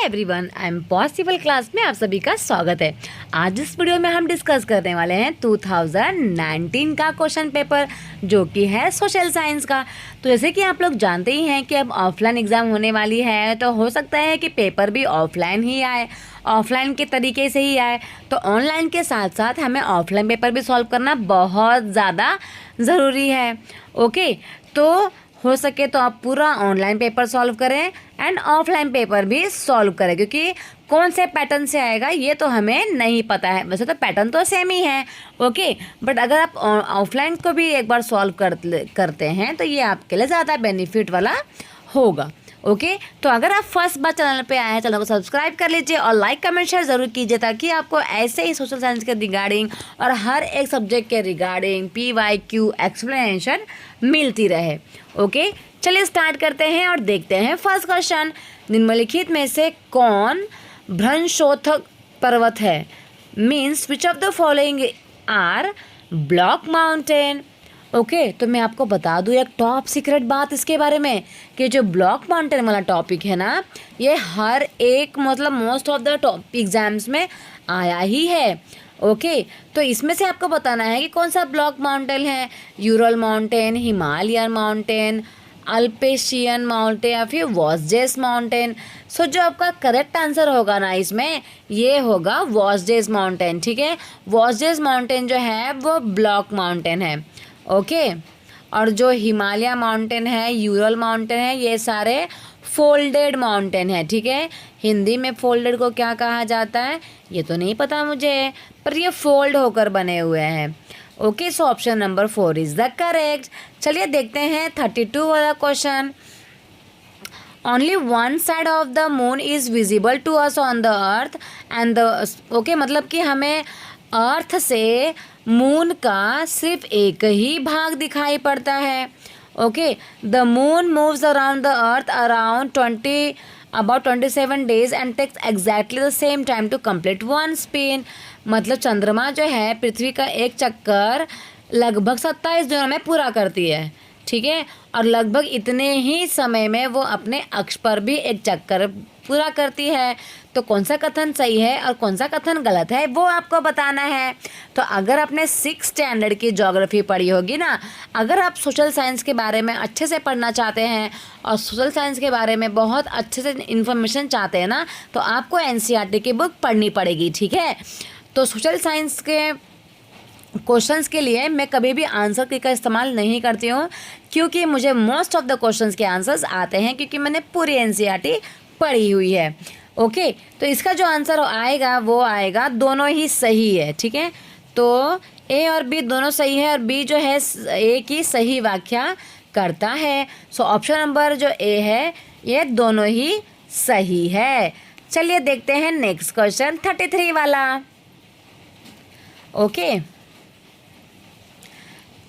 Everyone, I am possible class में आप सभी का स्वागत है। आज इस वीडियो में हम डिस्कस करने वाले हैं 2019 का क्वेश्चन पेपर जो कि है सोशल साइंस का। तो जैसे कि आप लोग जानते ही हैं कि अब ऑफलाइन एग्ज़ाम होने वाली है, तो हो सकता है कि पेपर भी ऑफलाइन ही आए, ऑफलाइन के तरीके से ही आए। तो ऑनलाइन के साथ साथ हमें ऑफलाइन पेपर भी सॉल्व करना बहुत ज़्यादा ज़रूरी है। ओके, तो हो सके तो आप पूरा ऑनलाइन पेपर सॉल्व करें एंड ऑफलाइन पेपर भी सॉल्व करें, क्योंकि कौन से पैटर्न से आएगा ये तो हमें नहीं पता है। वैसे तो पैटर्न तो सेम ही है, ओके, बट अगर आप ऑफलाइन को भी एक बार सॉल्व करते हैं तो ये आपके लिए ज़्यादा बेनिफिट वाला होगा। ओके, तो अगर आप फर्स्ट बार चैनल पे आए हैं, चैनल को सब्सक्राइब कर लीजिए और लाइक कमेंट शेयर ज़रूर कीजिए, ताकि आपको ऐसे ही सोशल साइंस के रिगार्डिंग और हर एक सब्जेक्ट के रिगार्डिंग PYQ एक्सप्लेनेशन मिलती रहे। ओके, चलिए स्टार्ट करते हैं और देखते हैं फर्स्ट क्वेश्चन। निम्नलिखित में से कौन भ्रंशोथक पर्वत है? Means which of the following R block mountain. Okay, तो मैं आपको बता दूँ एक टॉप सीक्रेट बात इसके बारे में कि जो ब्लॉक माउंटेन वाला टॉपिक है ना, ये हर एक मतलब most of the top exams में आया ही है। ओके, तो इसमें से आपको बताना है कि कौन सा ब्लॉक माउंटेन है, Ural mountain, Himalayan mountain, Appalachian mountain या फिर वॉस्जेस माउंटेन। सो जो आपका करेक्ट आंसर होगा ना इसमें, ये होगा वॉस्जेस माउंटेन। ठीक है, वॉस्जेस माउंटेन जो है वो ब्लॉक माउंटेन है। ओके, और जो हिमालय माउंटेन है, यूरल माउंटेन है, ये सारे फोल्डेड माउंटेन है। ठीक है, हिंदी में फोल्डेड को क्या कहा जाता है ये तो नहीं पता मुझे, पर ये फोल्ड होकर बने हुए हैं। Okay, so option number 4 is the correct. चलिए देखते हैं 32 वाला question. Only one side of the moon is visible to us on the earth and the okay, मतलब कि हमें अर्थ से मून का सिर्फ एक ही भाग दिखाई पड़ता है। Okay, the moon moves around the earth around 27 days and takes exactly the same time to complete one spin. मतलब चंद्रमा जो है पृथ्वी का एक चक्कर लगभग 27 दिनों में पूरा करती है। ठीक है, और लगभग इतने ही समय में वो अपने अक्ष पर भी एक चक्कर पूरा करती है। तो कौन सा कथन सही है और कौन सा कथन गलत है वो आपको बताना है। तो अगर आपने 6th स्टैंडर्ड की ज्योग्राफी पढ़ी होगी ना, अगर आप सोशल साइंस के बारे में अच्छे से पढ़ना चाहते हैं और सोशल साइंस के बारे में बहुत अच्छे से इन्फॉर्मेशन चाहते हैं ना, तो आपको NCERT की बुक पढ़नी पड़ेगी। ठीक है, तो सोशल साइंस के क्वेश्चंस के लिए मैं कभी भी आंसर की का इस्तेमाल नहीं करती हूँ, क्योंकि मुझे मोस्ट ऑफ द क्वेश्चंस के आंसर्स आते हैं, क्योंकि मैंने पूरी NCERT पढ़ी हुई है। ओके, तो इसका जो आंसर आएगा वो आएगा दोनों ही सही है। ठीक है, तो A और B दोनों सही है और B जो है A की सही व्याख्या करता है। सो ऑप्शन नंबर जो A है ये दोनों ही सही है। चलिए देखते हैं नेक्स्ट क्वेश्चन 33 वाला। Okay,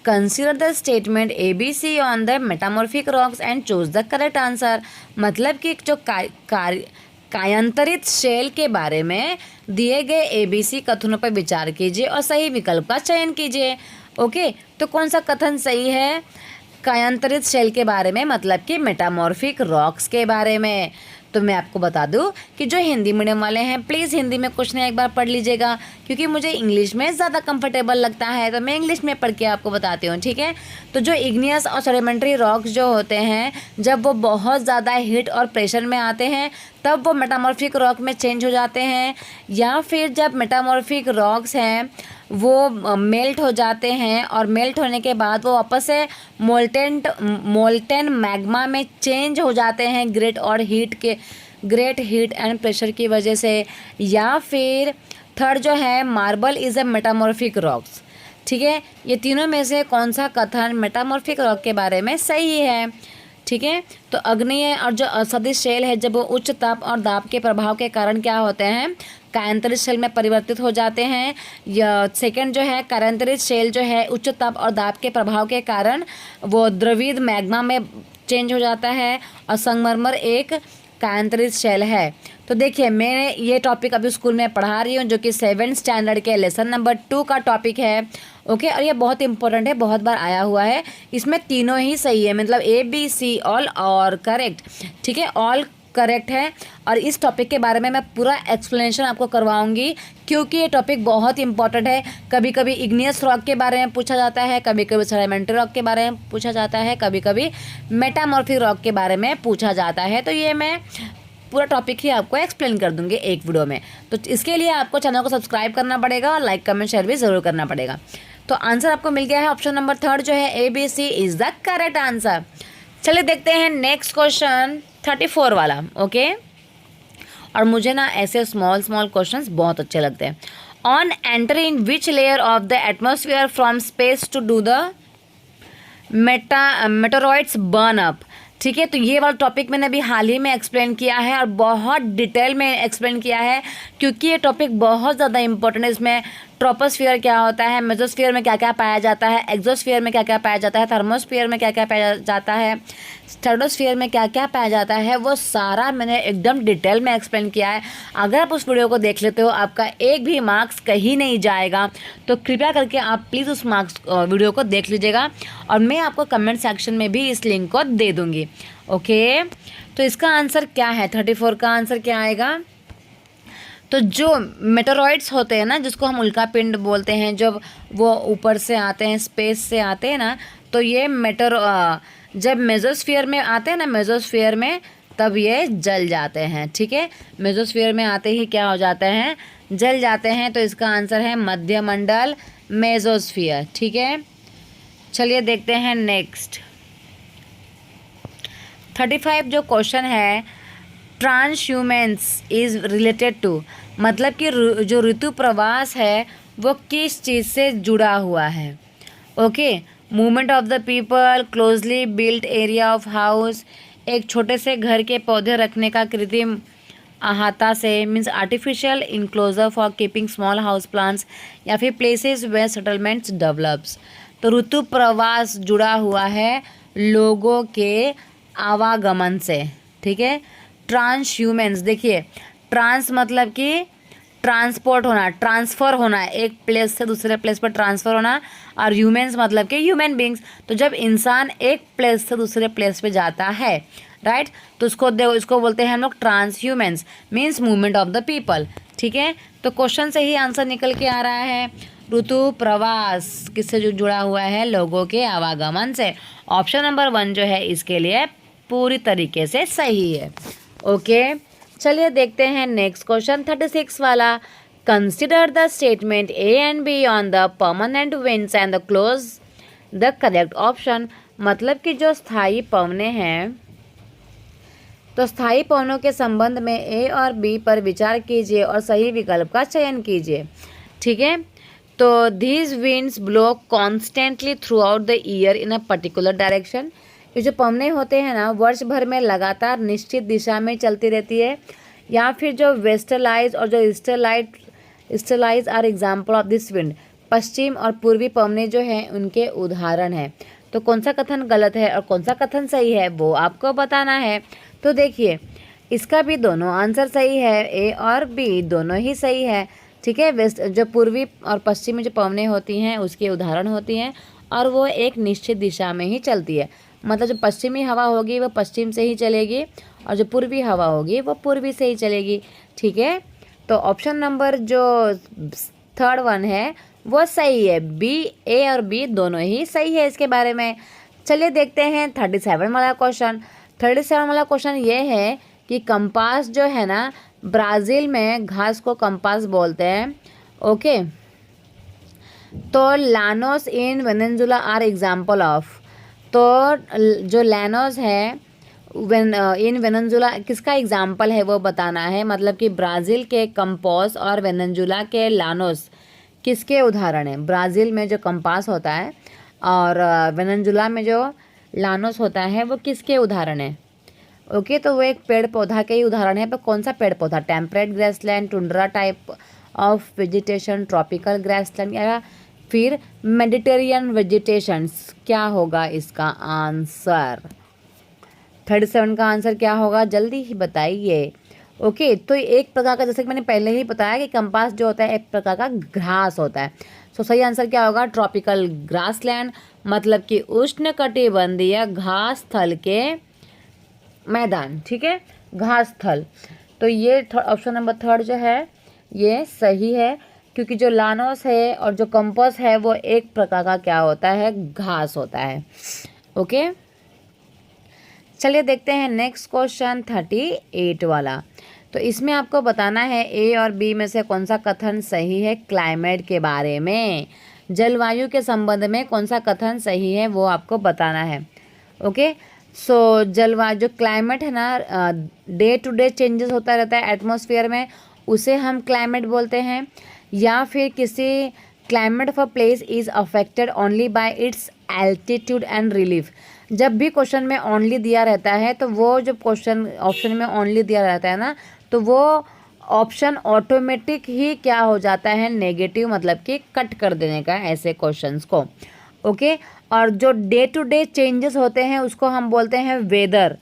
consider the statement ABC on the metamorphic rocks and choose the correct answer. मतलब कि जो कायांतरित शेल के बारे में दिए गए ABC कथनों पर विचार कीजिए और सही विकल्प का चयन कीजिए। ओके, तो कौन सा कथन सही है कायांतरित शेल के बारे में, मतलब कि मेटामॉर्फिक रॉक्स के बारे में? तो मैं आपको बता दूं कि जो हिंदी मीडियम वाले हैं प्लीज़ हिंदी में क्वेश्चन एक बार पढ़ लीजिएगा, क्योंकि मुझे इंग्लिश में ज़्यादा कंफर्टेबल लगता है, तो मैं इंग्लिश में पढ़ के आपको बताती हूँ। ठीक है, तो जो इग्नियस और सेडिमेंट्री रॉक्स जो होते हैं, जब वो बहुत ज़्यादा हीट और प्रेशर में आते हैं तब वो मेटामॉर्फिक रॉक में चेंज हो जाते हैं, या फिर जब मेटामॉर्फिक रॉक्स हैं वो मेल्ट हो जाते हैं और मेल्ट होने के बाद वो वापस से मोल्टेन मैग्मा में चेंज हो जाते हैं ग्रेट हीट एंड प्रेशर की वजह से। या फिर थर्ड जो है marble is a metamorphic rocks. ठीक है, ये तीनों में से कौन सा कथन मेटामॉर्फिक रॉक के बारे में सही है? ठीक है, तो अग्नीय और जो असदिश शेल है जब वो उच्च ताप और दाब के प्रभाव के कारण क्या होते हैं, कायांतरित शेल में परिवर्तित हो जाते हैं। या सेकंड जो है कायांतरित शेल जो है उच्च ताप और दाब के प्रभाव के कारण वो द्रवित मैग्मा में चेंज हो जाता है, और संगमरमर एक कायांतरित शेल है। तो देखिए मैं ये टॉपिक अभी स्कूल में पढ़ा रही हूँ, जो कि 7th स्टैंडर्ड के लेसन नंबर 2 का टॉपिक है। ओके, और ये बहुत इंपॉर्टेंट है, बहुत बार आया हुआ है। इसमें तीनों ही सही है, मतलब ABC ऑल और करेक्ट। ठीक है, ऑल करेक्ट है। और इस टॉपिक के बारे में मैं पूरा एक्सप्लेनेशन आपको करवाऊंगी, क्योंकि ये टॉपिक बहुत इंपॉर्टेंट है। कभी कभी इग्नियस रॉक के बारे में पूछा जाता है, कभी कभी सेडिमेंट्री रॉक के बारे में पूछा जाता है, कभी कभी मेटामॉर्फिक रॉक के बारे में पूछा जाता है। तो ये मैं पूरा टॉपिक ही आपको एक्सप्लेन कर दूंगी एक वीडियो में। तो इसके लिए आपको चैनल को सब्सक्राइब करना पड़ेगा और लाइक कमेंट शेयर भी ज़रूर करना पड़ेगा। तो आंसर आपको मिल गया है, ऑप्शन नंबर 3 जो है ABC is the correct answer. चलिए देखते हैं नेक्स्ट क्वेश्चन 34 वाला। ओके, और मुझे ना ऐसे स्मॉल क्वेश्चंस बहुत अच्छे लगते हैं। On enter in which layer of the atmosphere from space to do the meteoroids burn up. ठीक है, तो ये वाला टॉपिक मैंने अभी हाल ही में एक्सप्लेन किया है और बहुत डिटेल में एक्सप्लेन किया है, क्योंकि ये टॉपिक बहुत ज़्यादा इंपॉर्टेंट है। इसमें ट्रोपोस्फियर क्या होता है, मेसोस्फियर में क्या क्या पाया जाता है, एक्सोस्फियर में क्या क्या पाया जाता है, थर्मोस्फियर में क्या क्या पाया जाता है, स्ट्रेटोस्फियर में क्या क्या पाया जाता है, वो सारा मैंने एकदम डिटेल में एक्सप्लेन किया है। अगर आप उस वीडियो को देख लेते हो, आपका एक भी मार्क्स कहीं नहीं जाएगा। तो कृपया करके आप प्लीज़ उस वीडियो को देख लीजिएगा, और मैं आपको कमेंट सेक्शन में भी इस लिंक को दे दूँगी। ओके, तो इसका आंसर क्या है, 34 का आंसर क्या आएगा? तो जो मेटेरॉइड्स होते हैं ना, जिसको हम उल्का पिंड बोलते हैं, जब वो ऊपर से आते हैं, स्पेस से आते हैं ना, तो ये जब मेसोस्फियर में आते हैं ना, मेसोस्फियर में तब ये जल जाते हैं। ठीक है, मेसोस्फियर में आते ही क्या हो जाते हैं, जल जाते हैं। तो इसका आंसर है मध्यमंडल, मेसोस्फियर। ठीक है, चलिए देखते हैं नेक्स्ट 35 जो क्वेश्चन है, ट्रांसह्यूमेंस इज़ रिलेटेड टू, मतलब कि जो ऋतु प्रवास है वो किस चीज़ से जुड़ा हुआ है। Okay, movement of the people, closely built area of house, एक छोटे से घर के पौधे रखने का कृत्रिम अहाता से, means artificial enclosure for keeping small house plants, या फिर प्लेसेस वेयर सेटलमेंट्स डेवलप्स। तो ऋतु प्रवास जुड़ा हुआ है लोगों के आवागमन से। ठीक है, ट्रांसह्यूमेंस, देखिए ट्रांस मतलब कि ट्रांसपोर्ट होना, ट्रांसफ़र होना, एक प्लेस से दूसरे प्लेस पर ट्रांसफ़र होना, और ह्यूमन्स मतलब कि ह्यूमन बींग्स। तो जब इंसान एक प्लेस से दूसरे प्लेस पे जाता है, राइट, तो इसको बोलते हैं हम लोग transhumance, means movement of the people. ठीक है, तो क्वेश्चन से ही आंसर निकल के आ रहा है, ऋतु प्रवास किससे जुड़ा हुआ है, लोगों के आवागमन से। ऑप्शन नंबर 1 जो है इसके लिए पूरी तरीके से सही है। ओके, चलिए देखते हैं नेक्स्ट क्वेश्चन 36 वाला। Consider the statement A and B on the permanent winds and the close the correct option. मतलब कि जो स्थायी पवनें हैं, तो स्थायी पवनों के संबंध में A और B पर विचार कीजिए और सही विकल्प का चयन कीजिए। ठीक है, तो these winds blow constantly throughout the year in a particular direction। ये जो पवनें होते हैं ना, वर्ष भर में लगातार निश्चित दिशा में चलती रहती है। या फिर जो वेस्टर्लाइज और जो easterlies are example of this wind, पश्चिम और पूर्वी पवनें जो हैं उनके उदाहरण हैं। तो कौन सा कथन गलत है और कौन सा कथन सही है वो आपको बताना है। तो देखिए, इसका भी दोनों आंसर सही है, A और B दोनों ही सही है। ठीक है, वेस्ट जो पूर्वी और पश्चिमी जो पवनें होती हैं उसके उदाहरण होती हैं, और वो एक निश्चित दिशा में ही चलती है। मतलब जो पश्चिमी हवा होगी वो पश्चिम से ही चलेगी, और जो पूर्वी हवा होगी वो पूर्वी से ही चलेगी। ठीक है, तो ऑप्शन नंबर जो 3rd वन है वो सही है, B, A और B दोनों ही सही है इसके बारे में। चलिए देखते हैं 37 वाला क्वेश्चन। 37 वाला क्वेश्चन ये है कि कंपास जो है ना, ब्राज़ील में घास को कंपास बोलते हैं। ओके, तो llanos in Venezuela are example of. तो जो लैनोस है इन वेनेजुला किसका एग्जाम्पल है वो बताना है। मतलब कि ब्राज़ील के कंपास और वेनेजुला के लानोस किसके उदाहरण हैं। ब्राज़ील में जो कंपास होता है और वेनेजुला में जो लानोस होता है वो किसके उदाहरण है। ओके, तो वो एक पेड़ पौधा के ही उदाहरण है। पर कौन सा पेड़ पौधा, temperate grassland, tundra type of vegetation, tropical grassland, या फिर मेडिटेरियन वेजिटेशंस। क्या होगा इसका आंसर? 37 का आंसर क्या होगा, जल्दी ही बताइए। ओके, तो एक प्रकार का, जैसे कि मैंने पहले ही बताया कि कंपास जो होता है एक प्रकार का घास होता है। तो सही आंसर क्या होगा, ट्रॉपिकल ग्रासलैंड, मतलब कि उष्णकटिबंधीय घास स्थल के मैदान। ठीक है, घास स्थल। तो ये ऑप्शन नंबर थर्ड जो है ये सही है, क्योंकि जो लानोस है और जो कंपोस्ट है वो एक प्रकार का क्या होता है, घास होता है। ओके, चलिए देखते हैं नेक्स्ट क्वेश्चन 38 वाला। तो इसमें आपको बताना है ए और बी में से कौन सा कथन सही है क्लाइमेट के बारे में, जलवायु के संबंध में कौन सा कथन सही है वो आपको बताना है। ओके, सो जलवायु जो क्लाइमेट है ना, डे टू डे चेंजेस होता रहता है एटमॉस्फेयर में, उसे हम क्लाइमेट बोलते हैं। या फिर किसी climate of a place is affected only by it's altitude and relief. जब भी क्वेश्चन में ओनली दिया रहता है तो वो जो क्वेश्चन ऑप्शन में ओनली दिया रहता है ना, तो वो ऑप्शन ऑटोमेटिक ही क्या हो जाता है, नेगेटिव, मतलब कि कट कर देने का ऐसे क्वेश्चंस को। ओके, और जो डे टू डे चेंजेस होते हैं उसको हम बोलते हैं वेदर।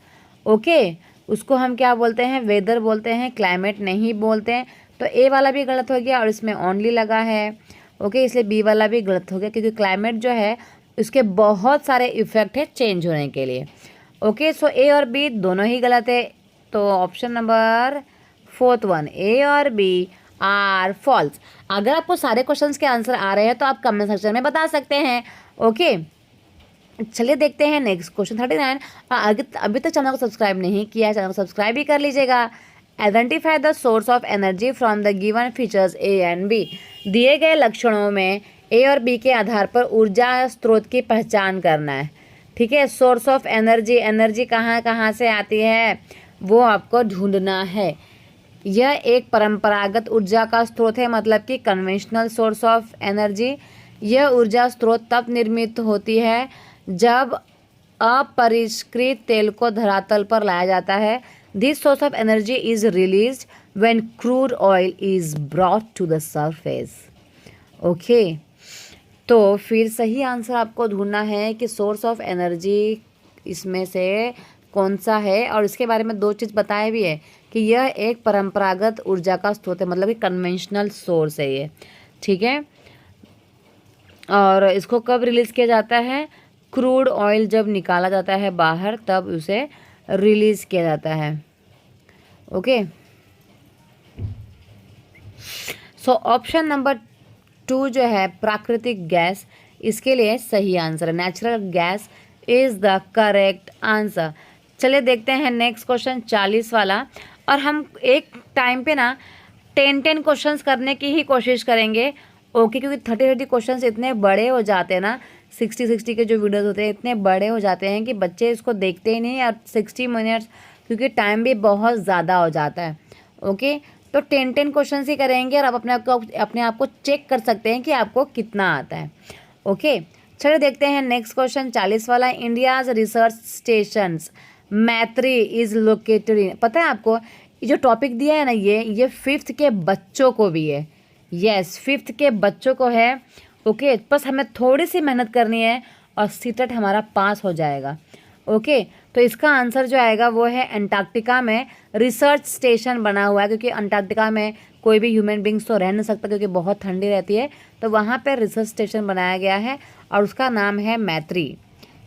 ओके, उसको हम क्या बोलते हैं, वेदर बोलते हैं, क्लाइमेट नहीं बोलते हैं। तो ए वाला भी गलत हो गया और इसमें ओनली लगा है। ओके, इसलिए बी वाला भी गलत हो गया, क्योंकि क्लाइमेट जो है उसके बहुत सारे इफ़ेक्ट है चेंज होने के लिए। ओके, सो ए और बी दोनों ही गलत है। तो ऑप्शन नंबर फोर्थ वन, ए और बी आर फॉल्स। अगर आपको सारे क्वेश्चंस के आंसर आ रहे हैं तो आप कमेंट सेक्शन में बता सकते हैं। ओके, चलिए देखते हैं नेक्स्ट क्वेश्चन 39। अभी तक चैनल को सब्सक्राइब नहीं किया है, चैनल को सब्सक्राइब भी कर लीजिएगा। Identify the source of energy from the given features A and B. दिए गए लक्षणों में ए और बी के आधार पर ऊर्जा स्रोत की पहचान करना है। ठीक है, सोर्स ऑफ एनर्जी, एनर्जी कहाँ कहाँ से आती है वो आपको ढूंढना है। यह एक परंपरागत ऊर्जा का स्रोत है, मतलब कि कन्वेंशनल सोर्स ऑफ एनर्जी। यह ऊर्जा स्रोत तब निर्मित होती है जब अपरिष्कृत तेल को धरातल पर लाया जाता है। This source of energy is released when crude oil is brought to the surface. Okay, तो फिर सही आंसर आपको ढूंढना है कि सोर्स ऑफ एनर्जी इसमें से कौन सा है। और इसके बारे में दो चीज़ बताए भी है कि यह एक परंपरागत ऊर्जा का स्रोत है, मतलब कि कन्वेंशनल सोर्स है ये। ठीक है, और इसको कब रिलीज़ किया जाता है, क्रूड ऑयल जब निकाला जाता है बाहर तब उसे रिलीज़ किया जाता है। ओके, सो ऑप्शन नंबर 2 जो है प्राकृतिक गैस, इसके लिए सही आंसर है। Natural gas is the correct answer. चलिए देखते हैं नेक्स्ट क्वेश्चन 40 वाला। और हम एक टाइम पे ना 10 क्वेश्चंस करने की ही कोशिश करेंगे। ओके, क्योंकि 30 क्वेश्चंस इतने बड़े हो जाते हैं ना, 60 के जो वीडियोस होते हैं इतने बड़े हो जाते हैं कि बच्चे इसको देखते ही नहीं। और 60 मिनट्स, क्योंकि टाइम भी बहुत ज़्यादा हो जाता है। ओके, तो 10 क्वेश्चन ही करेंगे और आप अपने आप को चेक कर सकते हैं कि आपको कितना आता है। ओके, चलिए देखते हैं नेक्स्ट क्वेश्चन 40 वाला। इंडियाज रिसर्च स्टेशंस मैत्री इज लोकेटेड इन। पता है आपको ये जो टॉपिक दिया है ना, ये 5th के बच्चों को भी है। यस, 5th के बच्चों को है। ओके, बस हमें थोड़ी सी मेहनत करनी है और सीटेट हमारा पास हो जाएगा। ओके, तो इसका आंसर जो आएगा वो है अंटार्कटिका में रिसर्च स्टेशन बना हुआ है, क्योंकि अंटार्कटिका में कोई भी ह्यूमन बींग्स तो रह नहीं सकता क्योंकि बहुत ठंडी रहती है। तो वहाँ पर रिसर्च स्टेशन बनाया गया है और उसका नाम है मैत्री।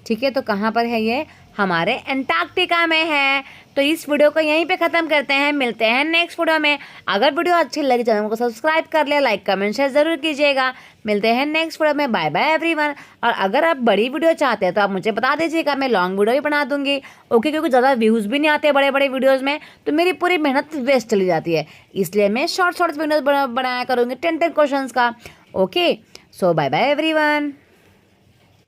ठीक है, तो कहाँ पर है ये, हमारे अंटार्कटिका में है। तो इस वीडियो को यहीं पे ख़त्म करते हैं, मिलते हैं नेक्स्ट वीडियो में। अगर वीडियो अच्छी लगी चैनल को सब्सक्राइब कर ले, लाइक कमेंट शेयर ज़रूर कीजिएगा। मिलते हैं नेक्स्ट वीडियो में, बाय बाय एवरीवन। और अगर आप बड़ी वीडियो चाहते हैं तो आप मुझे बता दीजिएगा, मैं लॉन्ग वीडियो भी बना दूंगी। ओके, क्योंकि ज़्यादा व्यूज़ भी नहीं आते बड़े बड़े वीडियोज़ में, तो मेरी पूरी मेहनत वेस्ट चली जाती है। इसलिए मैं शॉर्ट वीडियोज़ बनाया करूँगी 10 क्वेश्चन का। ओके, सो बाय बाय एवरीवन।